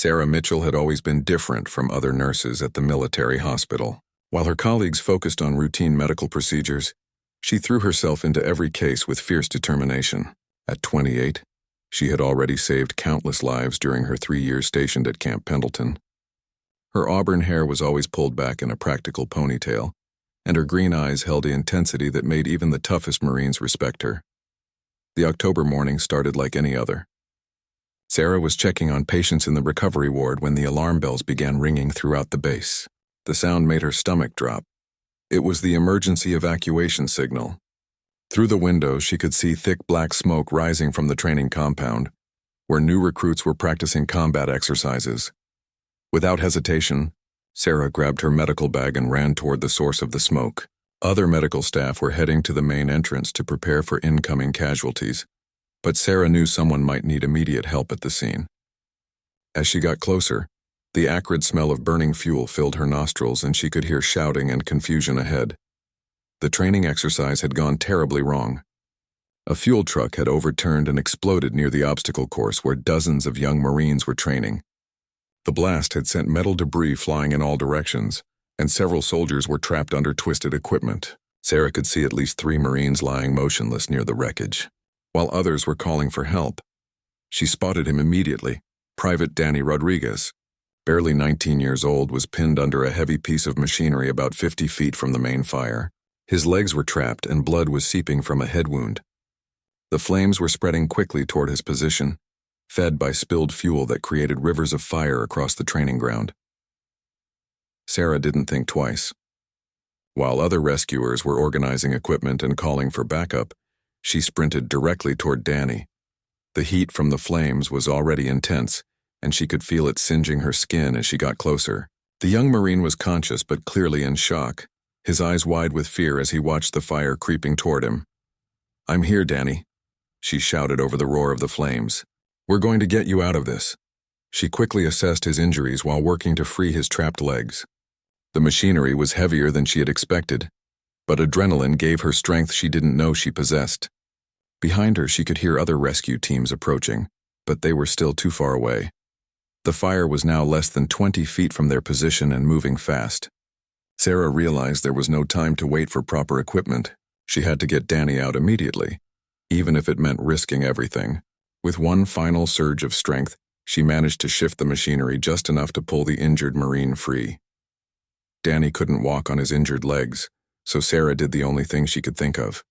Sarah Mitchell had always been different from other nurses at the military hospital. While her colleagues focused on routine medical procedures, she threw herself into every case with fierce determination. At 28, she had already saved countless lives during her 3 years stationed at Camp Pendleton. Her auburn hair was always pulled back in a practical ponytail, and her green eyes held the intensity that made even the toughest Marines respect her. The October morning started like any other. Sarah was checking on patients in the recovery ward when the alarm bells began ringing throughout the base. The sound made her stomach drop. It was the emergency evacuation signal. Through the window, she could see thick black smoke rising from the training compound, where new recruits were practicing combat exercises. Without hesitation, Sarah grabbed her medical bag and ran toward the source of the smoke. Other medical staff were heading to the main entrance to prepare for incoming casualties, but Sarah knew someone might need immediate help at the scene. As she got closer, the acrid smell of burning fuel filled her nostrils and she could hear shouting and confusion ahead. The training exercise had gone terribly wrong. A fuel truck had overturned and exploded near the obstacle course where dozens of young Marines were training. The blast had sent metal debris flying in all directions, and several soldiers were trapped under twisted equipment. Sarah could see at least 3 Marines lying motionless near the wreckage. While others were calling for help, she spotted him immediately. Private Danny Rodriguez, barely 19 years old, was pinned under a heavy piece of machinery about 50 feet from the main fire. His legs were trapped and blood was seeping from a head wound. The flames were spreading quickly toward his position, fed by spilled fuel that created rivers of fire across the training ground. Sarah didn't think twice. While other rescuers were organizing equipment and calling for backup, she sprinted directly toward Danny. The heat from the flames was already intense, and she could feel it singeing her skin as she got closer. The young Marine was conscious but clearly in shock, his eyes wide with fear as he watched the fire creeping toward him. "I'm here, Danny," she shouted over the roar of the flames. "We're going to get you out of this." She quickly assessed his injuries while working to free his trapped legs. The machinery was heavier than she had expected, but adrenaline gave her strength she didn't know she possessed. Behind her, she could hear other rescue teams approaching, but they were still too far away. The fire was now less than 20 feet from their position and moving fast. Sarah realized there was no time to wait for proper equipment. She had to get Danny out immediately, even if it meant risking everything. With one final surge of strength, she managed to shift the machinery just enough to pull the injured Marine free. Danny couldn't walk on his injured legs, so Sarah did the only thing she could think of.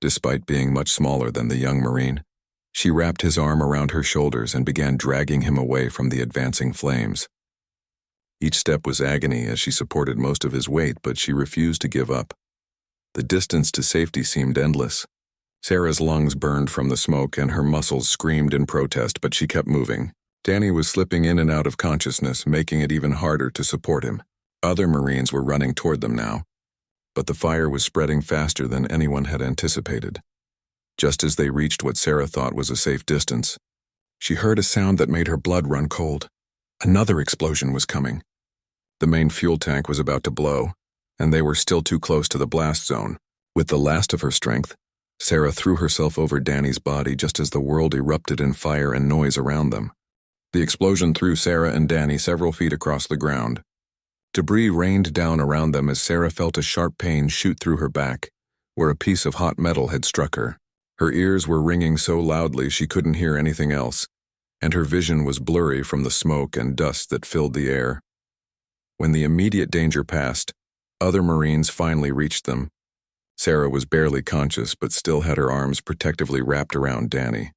Despite being much smaller than the young Marine, she wrapped his arm around her shoulders and began dragging him away from the advancing flames. Each step was agony as she supported most of his weight, but she refused to give up. The distance to safety seemed endless. Sarah's lungs burned from the smoke and her muscles screamed in protest, but she kept moving. Danny was slipping in and out of consciousness, making it even harder to support him. Other Marines were running toward them now, but the fire was spreading faster than anyone had anticipated. Just as they reached what Sarah thought was a safe distance, she heard a sound that made her blood run cold. Another explosion was coming. The main fuel tank was about to blow, and they were still too close to the blast zone. With the last of her strength, Sarah threw herself over Danny's body just as the world erupted in fire and noise around them. The explosion threw Sarah and Danny several feet across the ground. Debris rained down around them as Sarah felt a sharp pain shoot through her back, where a piece of hot metal had struck her. Her ears were ringing so loudly she couldn't hear anything else, and her vision was blurry from the smoke and dust that filled the air. When the immediate danger passed, other Marines finally reached them. Sarah was barely conscious but still had her arms protectively wrapped around Danny.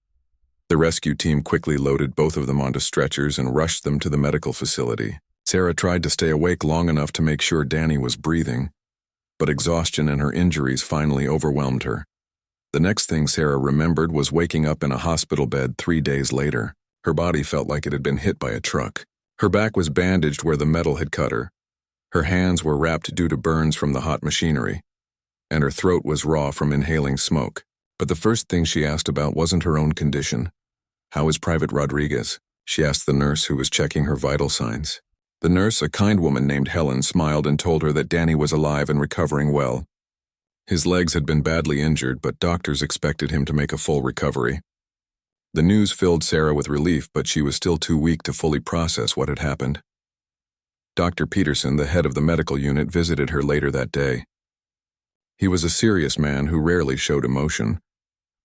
The rescue team quickly loaded both of them onto stretchers and rushed them to the medical facility. Sarah tried to stay awake long enough to make sure Danny was breathing, but exhaustion and her injuries finally overwhelmed her. The next thing Sarah remembered was waking up in a hospital bed 3 days later. Her body felt like it had been hit by a truck. Her back was bandaged where the metal had cut her. Her hands were wrapped due to burns from the hot machinery, and her throat was raw from inhaling smoke. But the first thing she asked about wasn't her own condition. "How is Private Rodriguez?" she asked the nurse who was checking her vital signs. The nurse, a kind woman named Helen, smiled and told her that Danny was alive and recovering well. His legs had been badly injured, but doctors expected him to make a full recovery. The news filled Sarah with relief, but she was still too weak to fully process what had happened. Dr. Peterson, the head of the medical unit, visited her later that day. He was a serious man who rarely showed emotion,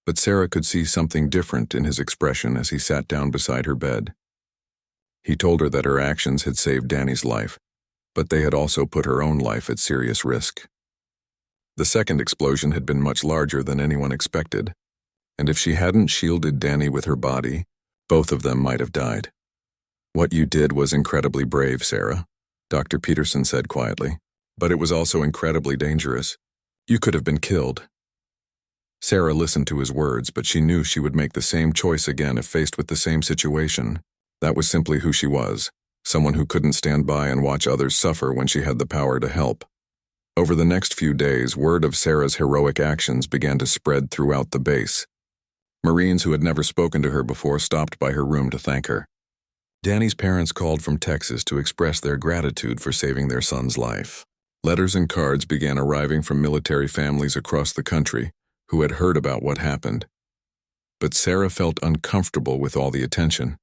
but Sarah could see something different in his expression as he sat down beside her bed. He told her that her actions had saved Danny's life, but they had also put her own life at serious risk. The second explosion had been much larger than anyone expected, and if she hadn't shielded Danny with her body, both of them might have died. "What you did was incredibly brave, Sarah," Dr. Peterson said quietly, "but it was also incredibly dangerous. You could have been killed." Sarah listened to his words, but she knew she would make the same choice again if faced with the same situation. That was simply who she was, someone who couldn't stand by and watch others suffer when she had the power to help. Over the next few days, word of Sarah's heroic actions began to spread throughout the base. Marines who had never spoken to her before stopped by her room to thank her. Danny's parents called from Texas to express their gratitude for saving their son's life. Letters and cards began arriving from military families across the country who had heard about what happened. But Sarah felt uncomfortable with all the attention.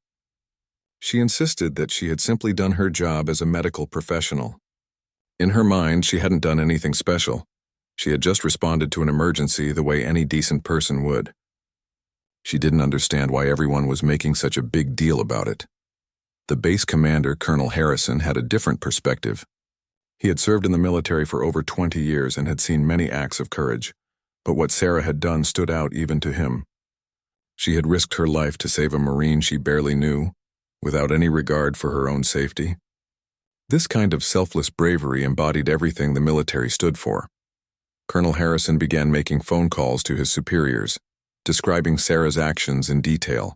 She insisted that she had simply done her job as a medical professional. In her mind, she hadn't done anything special. She had just responded to an emergency the way any decent person would. She didn't understand why everyone was making such a big deal about it. The base commander, Colonel Harrison, had a different perspective. He had served in the military for over 20 years and had seen many acts of courage, but what Sarah had done stood out even to him. She had risked her life to save a Marine she barely knew, without any regard for her own safety. This kind of selfless bravery embodied everything the military stood for. Colonel Harrison began making phone calls to his superiors, describing Sarah's actions in detail.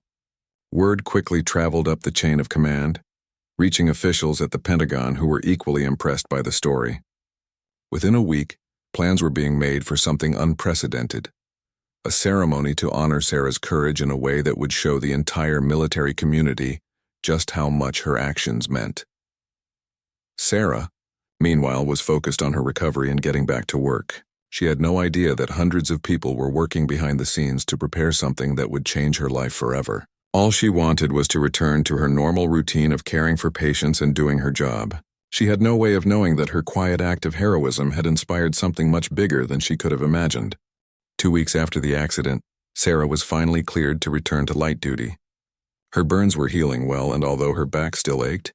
Word quickly traveled up the chain of command, reaching officials at the Pentagon who were equally impressed by the story. Within a week, plans were being made for something unprecedented, a ceremony to honor Sarah's courage in a way that would show the entire military community just how much her actions meant. Sarah, meanwhile, was focused on her recovery and getting back to work. She had no idea that hundreds of people were working behind the scenes to prepare something that would change her life forever. All she wanted was to return to her normal routine of caring for patients and doing her job. She had no way of knowing that her quiet act of heroism had inspired something much bigger than she could have imagined. 2 weeks after the accident, Sarah was finally cleared to return to light duty. Her burns were healing well, and although her back still ached,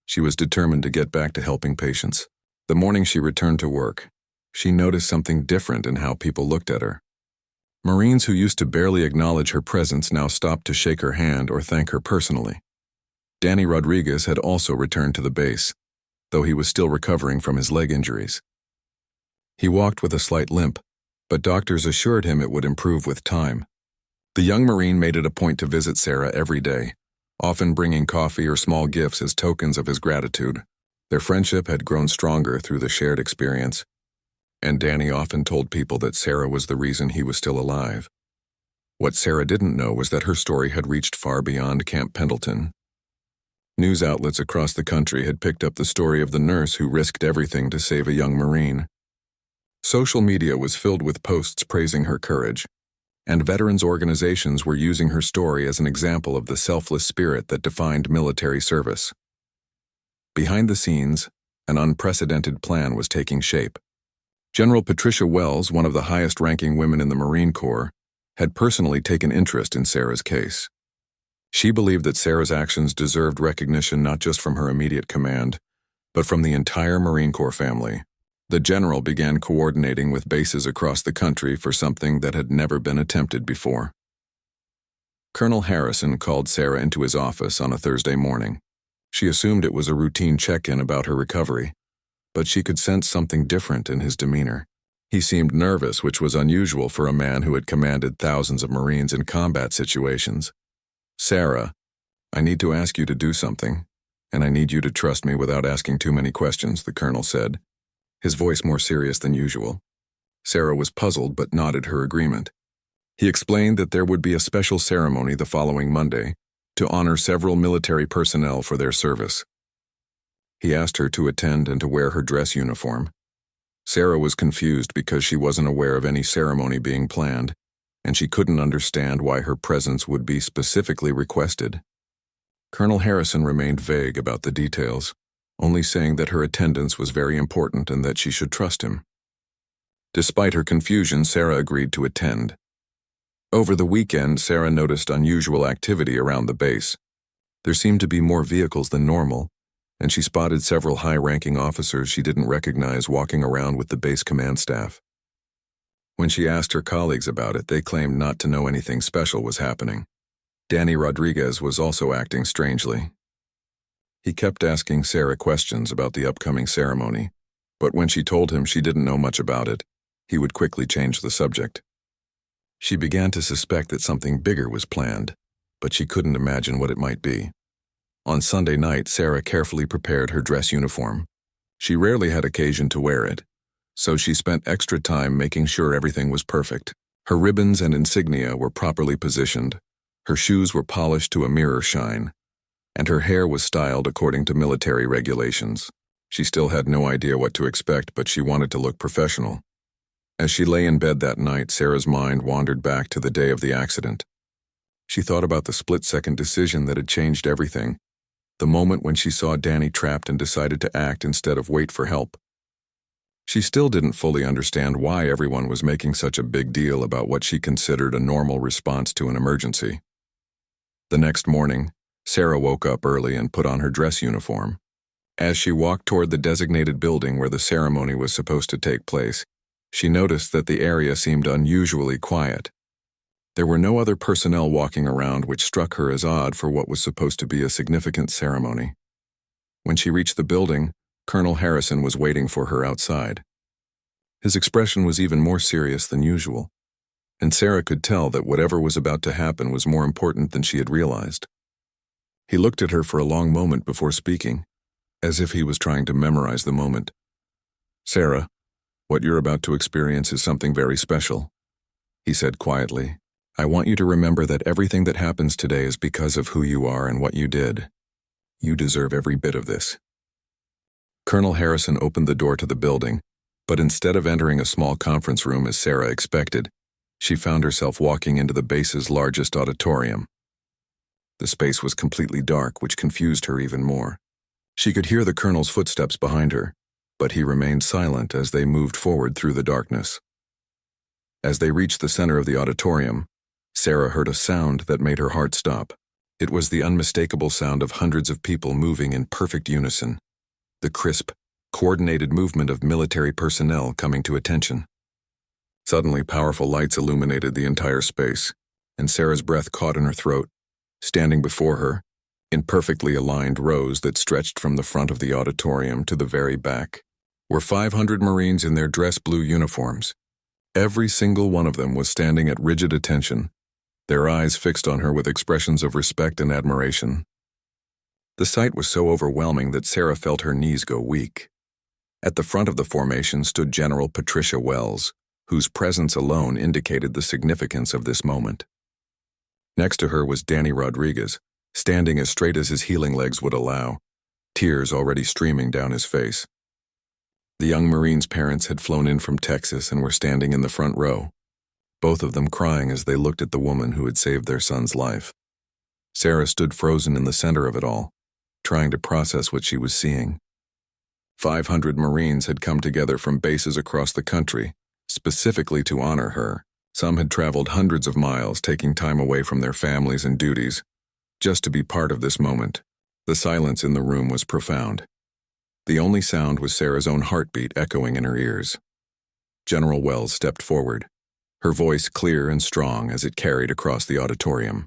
she was determined to get back to helping patients. The morning she returned to work, she noticed something different in how people looked at her. Marines who used to barely acknowledge her presence now stopped to shake her hand or thank her personally. Danny Rodriguez had also returned to the base, though he was still recovering from his leg injuries. He walked with a slight limp, but doctors assured him it would improve with time. The young Marine made it a point to visit Sarah every day, often bringing coffee or small gifts as tokens of his gratitude. Their friendship had grown stronger through the shared experience, and Danny often told people that Sarah was the reason he was still alive. What Sarah didn't know was that her story had reached far beyond Camp Pendleton. News outlets across the country had picked up the story of the nurse who risked everything to save a young Marine. Social media was filled with posts praising her courage, and veterans organizations were using her story as an example of the selfless spirit that defined military service. Behind the scenes, an unprecedented plan was taking shape. General Patricia Wells, one of the highest-ranking women in the Marine Corps, had personally taken interest in Sarah's case. She believed that Sarah's actions deserved recognition not just from her immediate command, but from the entire Marine Corps family. The general began coordinating with bases across the country for something that had never been attempted before. Colonel Harrison called Sarah into his office on a Thursday morning. She assumed it was a routine check-in about her recovery, but she could sense something different in his demeanor. He seemed nervous, which was unusual for a man who had commanded thousands of Marines in combat situations. "Sarah, I need to ask you to do something, and I need you to trust me without asking too many questions," the colonel said, his voice more serious than usual. Sarah was puzzled but nodded her agreement. He explained that there would be a special ceremony the following Monday to honor several military personnel for their service. He asked her to attend and to wear her dress uniform. Sarah was confused because she wasn't aware of any ceremony being planned, and she couldn't understand why her presence would be specifically requested. Colonel Harrison remained vague about the details, only saying that her attendance was very important and that she should trust him. Despite her confusion, Sarah agreed to attend. Over the weekend, Sarah noticed unusual activity around the base. There seemed to be more vehicles than normal, and she spotted several high-ranking officers she didn't recognize walking around with the base command staff. When she asked her colleagues about it, they claimed not to know anything special was happening. Danny Rodriguez was also acting strangely. He kept asking Sarah questions about the upcoming ceremony, but when she told him she didn't know much about it, he would quickly change the subject. She began to suspect that something bigger was planned, but she couldn't imagine what it might be. On Sunday night, Sarah carefully prepared her dress uniform. She rarely had occasion to wear it, so she spent extra time making sure everything was perfect. Her ribbons and insignia were properly positioned, her shoes were polished to a mirror shine, and her hair was styled according to military regulations. She still had no idea what to expect, but she wanted to look professional. As she lay in bed that night, Sarah's mind wandered back to the day of the accident. She thought about the split-second decision that had changed everything, the moment when she saw Danny trapped and decided to act instead of wait for help. She still didn't fully understand why everyone was making such a big deal about what she considered a normal response to an emergency. The next morning, Sarah woke up early and put on her dress uniform. As she walked toward the designated building where the ceremony was supposed to take place, she noticed that the area seemed unusually quiet. There were no other personnel walking around, which struck her as odd for what was supposed to be a significant ceremony. When she reached the building, Colonel Harrison was waiting for her outside. His expression was even more serious than usual, and Sarah could tell that whatever was about to happen was more important than she had realized. He looked at her for a long moment before speaking, as if he was trying to memorize the moment. "Sarah, what you're about to experience is something very special," he said quietly. "I want you to remember that everything that happens today is because of who you are and what you did. You deserve every bit of this." Colonel Harrison opened the door to the building, but instead of entering a small conference room as Sarah expected, she found herself walking into the base's largest auditorium. The space was completely dark, which confused her even more. She could hear the colonel's footsteps behind her, but he remained silent as they moved forward through the darkness. As they reached the center of the auditorium, Sarah heard a sound that made her heart stop. It was the unmistakable sound of hundreds of people moving in perfect unison, the crisp, coordinated movement of military personnel coming to attention. Suddenly, powerful lights illuminated the entire space, and Sarah's breath caught in her throat. Standing before her, in perfectly aligned rows that stretched from the front of the auditorium to the very back, were 500 Marines in their dress blue uniforms. Every single one of them was standing at rigid attention, their eyes fixed on her with expressions of respect and admiration. The sight was so overwhelming that Sarah felt her knees go weak. At the front of the formation stood General Patricia Wells, whose presence alone indicated the significance of this moment. Next to her was Danny Rodriguez, standing as straight as his healing legs would allow, tears already streaming down his face. The young Marine's parents had flown in from Texas and were standing in the front row, both of them crying as they looked at the woman who had saved their son's life. Sarah stood frozen in the center of it all, trying to process what she was seeing. 500 Marines had come together from bases across the country, specifically to honor her. Some had traveled hundreds of miles, taking time away from their families and duties, just to be part of this moment. The silence in the room was profound. The only sound was Sarah's own heartbeat echoing in her ears. General Wells stepped forward, her voice clear and strong as it carried across the auditorium.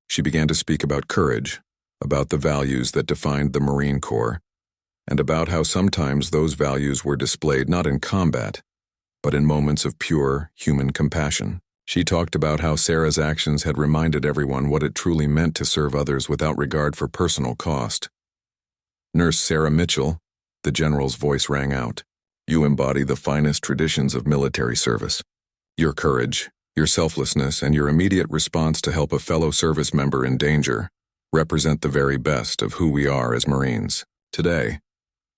She began to speak about courage, about the values that defined the Marine Corps, and about how sometimes those values were displayed not in combat, but in moments of pure human compassion. She talked about how Sarah's actions had reminded everyone what it truly meant to serve others without regard for personal cost. "Nurse Sarah Mitchell," the general's voice rang out, "you embody the finest traditions of military service. Your courage, your selflessness, and your immediate response to help a fellow service member in danger represent the very best of who we are as Marines. Today,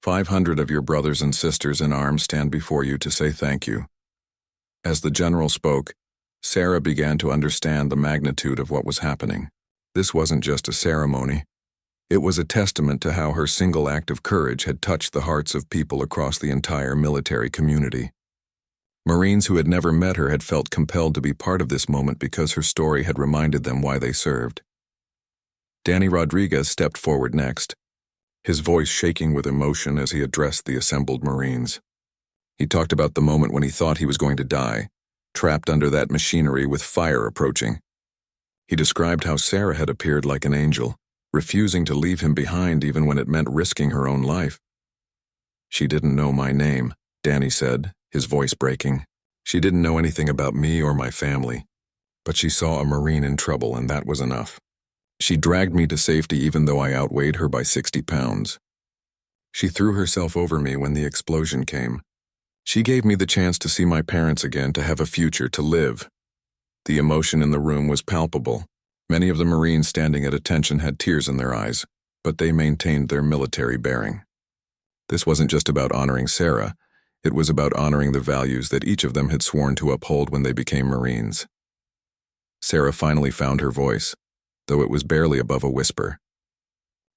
500 of your brothers and sisters in arms stand before you to say thank you." As the general spoke, Sarah began to understand the magnitude of what was happening. This wasn't just a ceremony. It was a testament to how her single act of courage had touched the hearts of people across the entire military community. Marines who had never met her had felt compelled to be part of this moment because her story had reminded them why they served. Danny Rodriguez stepped forward next, his voice shaking with emotion as he addressed the assembled Marines. He talked about the moment when he thought he was going to die, trapped under that machinery with fire approaching. He described how Sarah had appeared like an angel, refusing to leave him behind even when it meant risking her own life. "She didn't know my name," Danny said, his voice breaking. "She didn't know anything about me or my family, but she saw a Marine in trouble and that was enough. She dragged me to safety even though I outweighed her by 60 pounds. She threw herself over me when the explosion came. She gave me the chance to see my parents again, to have a future, to live." The emotion in the room was palpable. Many of the Marines standing at attention had tears in their eyes, but they maintained their military bearing. This wasn't just about honoring Sarah, it was about honoring the values that each of them had sworn to uphold when they became Marines. Sarah finally found her voice, though it was barely above a whisper.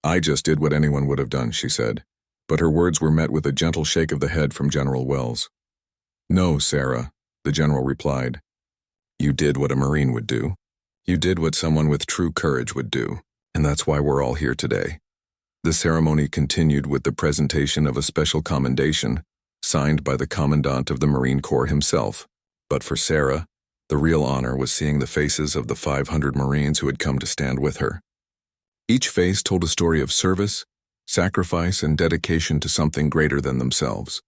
"I just did what anyone would have done," she said, but her words were met with a gentle shake of the head from General Wells. "No, Sarah," the general replied. "You did what a Marine would do. You did what someone with true courage would do, and that's why we're all here today." The ceremony continued with the presentation of a special commendation, signed by the Commandant of the Marine Corps himself. But for Sarah, the real honor was seeing the faces of the 500 Marines who had come to stand with her. Each face told a story of service, sacrifice, and dedication to something greater than themselves.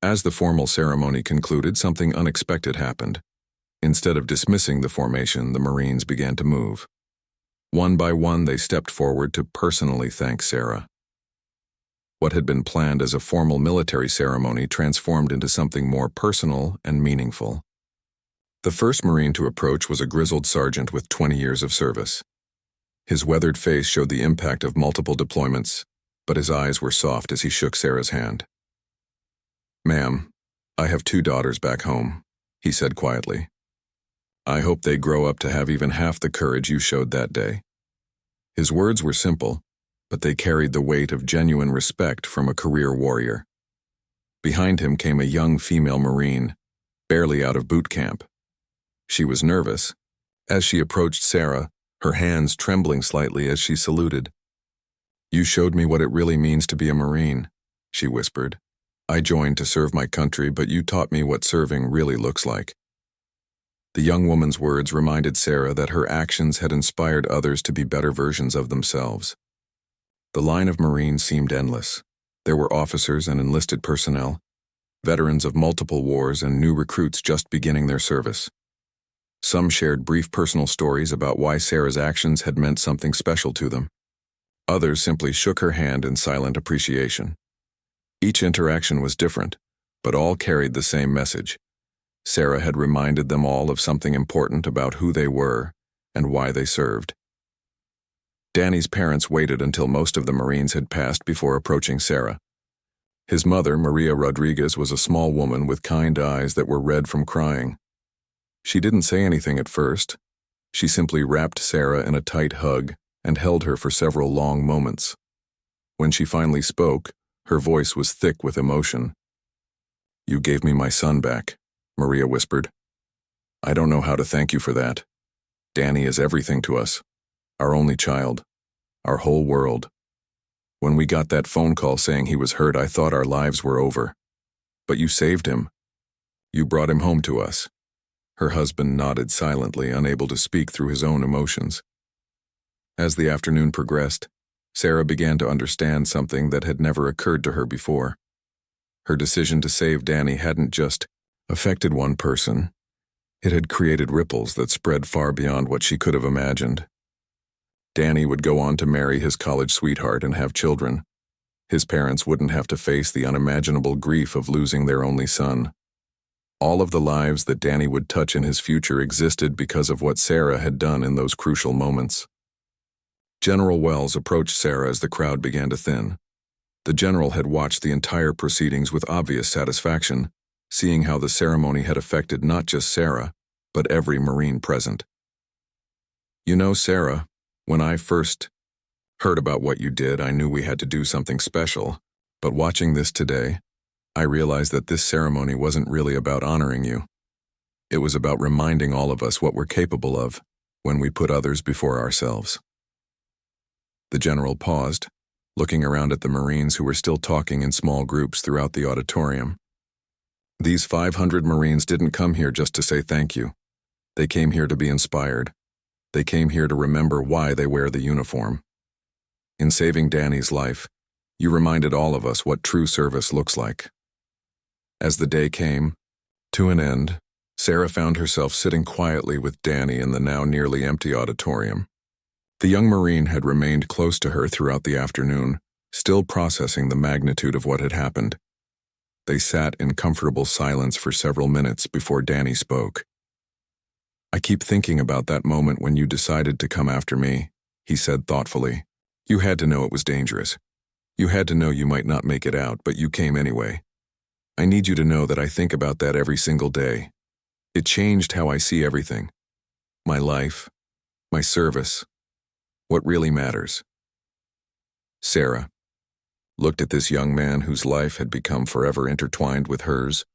As the formal ceremony concluded, something unexpected happened. Instead of dismissing the formation, the Marines began to move. One by one, they stepped forward to personally thank Sarah. What had been planned as a formal military ceremony transformed into something more personal and meaningful. The first Marine to approach was a grizzled sergeant with 20 years of service. His weathered face showed the impact of multiple deployments, but his eyes were soft as he shook Sarah's hand. "Ma'am, I have 2 daughters back home," he said quietly. "I hope they grow up to have even half the courage you showed that day." His words were simple, but they carried the weight of genuine respect from a career warrior. Behind him came a young female Marine, barely out of boot camp. She was nervous. As she approached Sarah, her hands trembling slightly as she saluted. "You showed me what it really means to be a Marine," she whispered. "I joined to serve my country, but you taught me what serving really looks like." The young woman's words reminded Sarah that her actions had inspired others to be better versions of themselves. The line of Marines seemed endless. There were officers and enlisted personnel, veterans of multiple wars and new recruits just beginning their service. Some shared brief personal stories about why Sarah's actions had meant something special to them. Others simply shook her hand in silent appreciation. Each interaction was different, but all carried the same message. Sarah had reminded them all of something important about who they were and why they served. Danny's parents waited until most of the Marines had passed before approaching Sarah. His mother, Maria Rodriguez, was a small woman with kind eyes that were red from crying. She didn't say anything at first. She simply wrapped Sarah in a tight hug and held her for several long moments. When she finally spoke, her voice was thick with emotion. "You gave me my son back," Maria whispered. "I don't know how to thank you for that. Danny is everything to us, our only child, our whole world. When we got that phone call saying he was hurt, I thought our lives were over. But you saved him. You brought him home to us." Her husband nodded silently, unable to speak through his own emotions. As the afternoon progressed, Sarah began to understand something that had never occurred to her before. Her decision to save Danny hadn't just affected one person. It had created ripples that spread far beyond what she could have imagined. Danny would go on to marry his college sweetheart and have children. His parents wouldn't have to face the unimaginable grief of losing their only son. All of the lives that Danny would touch in his future existed because of what Sarah had done in those crucial moments. General Wells approached Sarah as the crowd began to thin. The general had watched the entire proceedings with obvious satisfaction, seeing how the ceremony had affected not just Sarah, but every Marine present. "You know, Sarah, when I first heard about what you did, I knew we had to do something special, but watching this today, I realized that this ceremony wasn't really about honoring you. It was about reminding all of us what we're capable of when we put others before ourselves." The general paused, looking around at the Marines who were still talking in small groups throughout the auditorium. These 500 Marines didn't come here just to say thank you. They came here to be inspired. They came here to remember why they wear the uniform. In saving Danny's life, you reminded all of us what true service looks like. As the day came to an end, Sarah found herself sitting quietly with Danny in the now nearly empty auditorium. The young Marine had remained close to her throughout the afternoon, still processing the magnitude of what had happened. They sat in comfortable silence for several minutes before Danny spoke. "I keep thinking about that moment when you decided to come after me," he said thoughtfully. "You had to know it was dangerous. You had to know you might not make it out, but you came anyway. I need you to know that I think about that every single day. It changed how I see everything. My life, my service, what really matters." Sarah looked at this young man whose life had become forever intertwined with hers.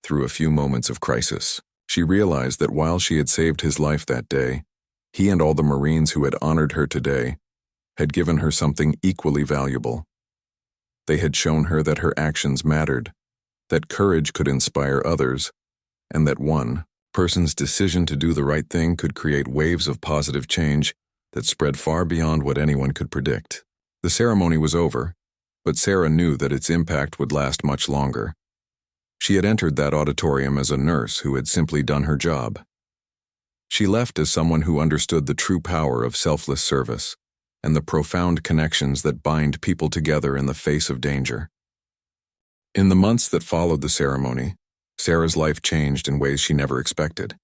Through a few moments of crisis, she realized that while she had saved his life that day, he and all the Marines who had honored her today had given her something equally valuable. They had shown her that her actions mattered, that courage could inspire others, and that one person's decision to do the right thing could create waves of positive change that spread far beyond what anyone could predict. The ceremony was over, but Sarah knew that its impact would last much longer. She had entered that auditorium as a nurse who had simply done her job. She left as someone who understood the true power of selfless service and the profound connections that bind people together in the face of danger. In the months that followed the ceremony, Sarah's life changed in ways she never expected.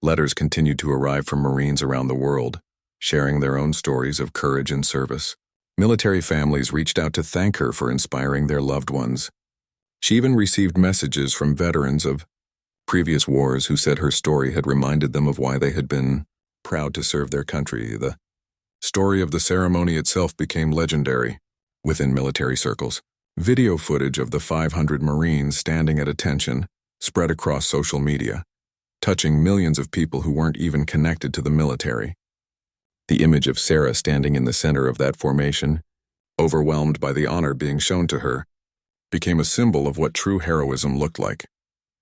Letters continued to arrive from Marines around the world, sharing their own stories of courage and service. Military families reached out to thank her for inspiring their loved ones. She even received messages from veterans of previous wars who said her story had reminded them of why they had been proud to serve their country. The story of the ceremony itself became legendary within military circles. Video footage of the 500 Marines standing at attention spread across social media, touching millions of people who weren't even connected to the military. The image of Sarah standing in the center of that formation, overwhelmed by the honor being shown to her, became a symbol of what true heroism looked like.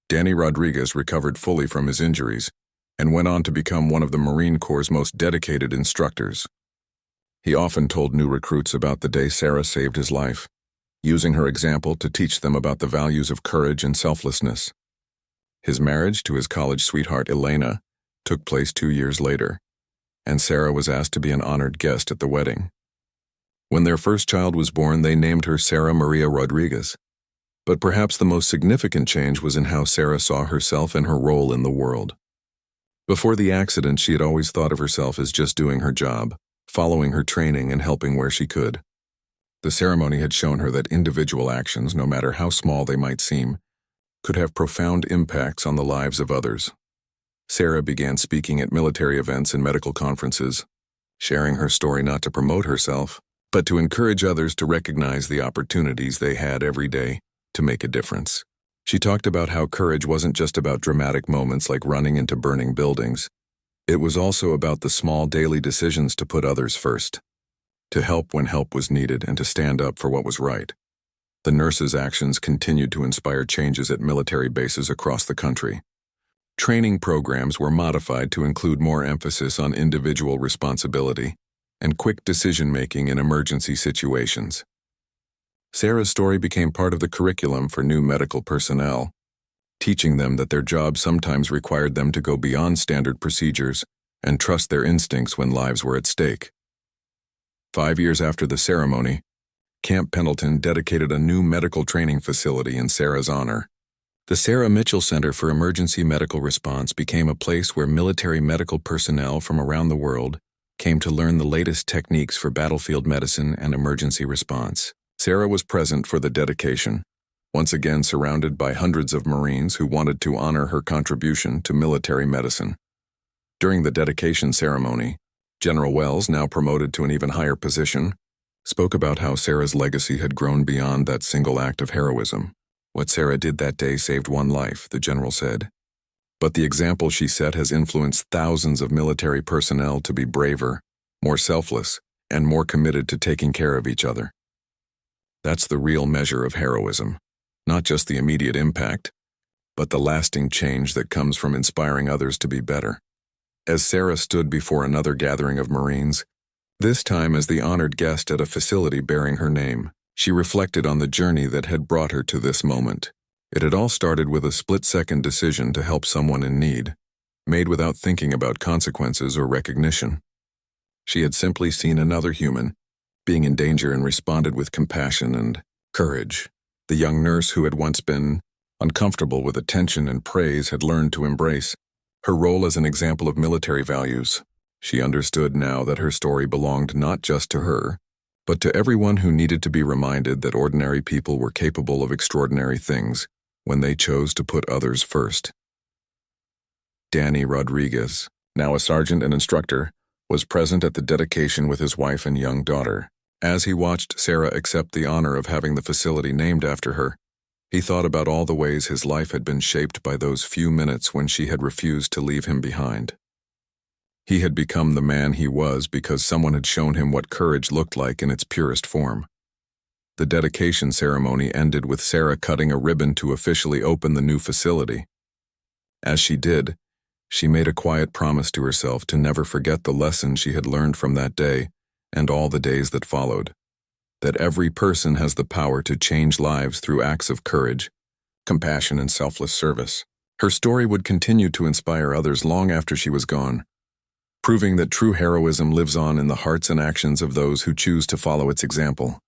Danny Rodriguez recovered fully from his injuries and went on to become one of the Marine Corps' most dedicated instructors. He often told new recruits about the day Sarah saved his life, using her example to teach them about the values of courage and selflessness. His marriage to his college sweetheart Elena took place 2 years later, and Sarah was asked to be an honored guest at the wedding. When their first child was born, they named her Sarah Maria Rodriguez. But perhaps the most significant change was in how Sarah saw herself and her role in the world. Before the accident, she had always thought of herself as just doing her job, following her training and helping where she could. The ceremony had shown her that individual actions, no matter how small they might seem, could have profound impacts on the lives of others. Sarah began speaking at military events and medical conferences, sharing her story not to promote herself, but to encourage others to recognize the opportunities they had every day to make a difference. She talked about how courage wasn't just about dramatic moments like running into burning buildings. It was also about the small daily decisions to put others first, to help when help was needed, and to stand up for what was right. The nurses' actions continued to inspire changes at military bases across the country. Training programs were modified to include more emphasis on individual responsibility and quick decision-making in emergency situations. Sarah's story became part of the curriculum for new medical personnel, teaching them that their job sometimes required them to go beyond standard procedures and trust their instincts when lives were at stake. 5 years after the ceremony, Camp Pendleton dedicated a new medical training facility in Sarah's honor. The Sarah Mitchell Center for Emergency Medical Response became a place where military medical personnel from around the world came to learn the latest techniques for battlefield medicine and emergency response. Sarah was present for the dedication, once again surrounded by hundreds of Marines who wanted to honor her contribution to military medicine. During the dedication ceremony, General Wells, now promoted to an even higher position, spoke about how Sarah's legacy had grown beyond that single act of heroism. What Sarah did that day saved one life, the general said. But the example she set has influenced thousands of military personnel to be braver, more selfless, and more committed to taking care of each other. That's the real measure of heroism, not just the immediate impact, but the lasting change that comes from inspiring others to be better. As Sarah stood before another gathering of Marines, this time as the honored guest at a facility bearing her name, she reflected on the journey that had brought her to this moment. It had all started with a split-second decision to help someone in need, made without thinking about consequences or recognition. She had simply seen another human being in danger and responded with compassion and courage. The young nurse who had once been uncomfortable with attention and praise had learned to embrace her role as an example of military values. She understood now that her story belonged not just to her, but to everyone who needed to be reminded that ordinary people were capable of extraordinary things when they chose to put others first. Danny Rodriguez, now a sergeant and instructor, was present at the dedication with his wife and young daughter. As he watched Sarah accept the honor of having the facility named after her, he thought about all the ways his life had been shaped by those few minutes when she had refused to leave him behind. He had become the man he was because someone had shown him what courage looked like in its purest form. The dedication ceremony ended with Sarah cutting a ribbon to officially open the new facility. As she did, she made a quiet promise to herself to never forget the lesson she had learned from that day and all the days that followed. That every person has the power to change lives through acts of courage, compassion, and selfless service. Her story would continue to inspire others long after she was gone, proving that true heroism lives on in the hearts and actions of those who choose to follow its example.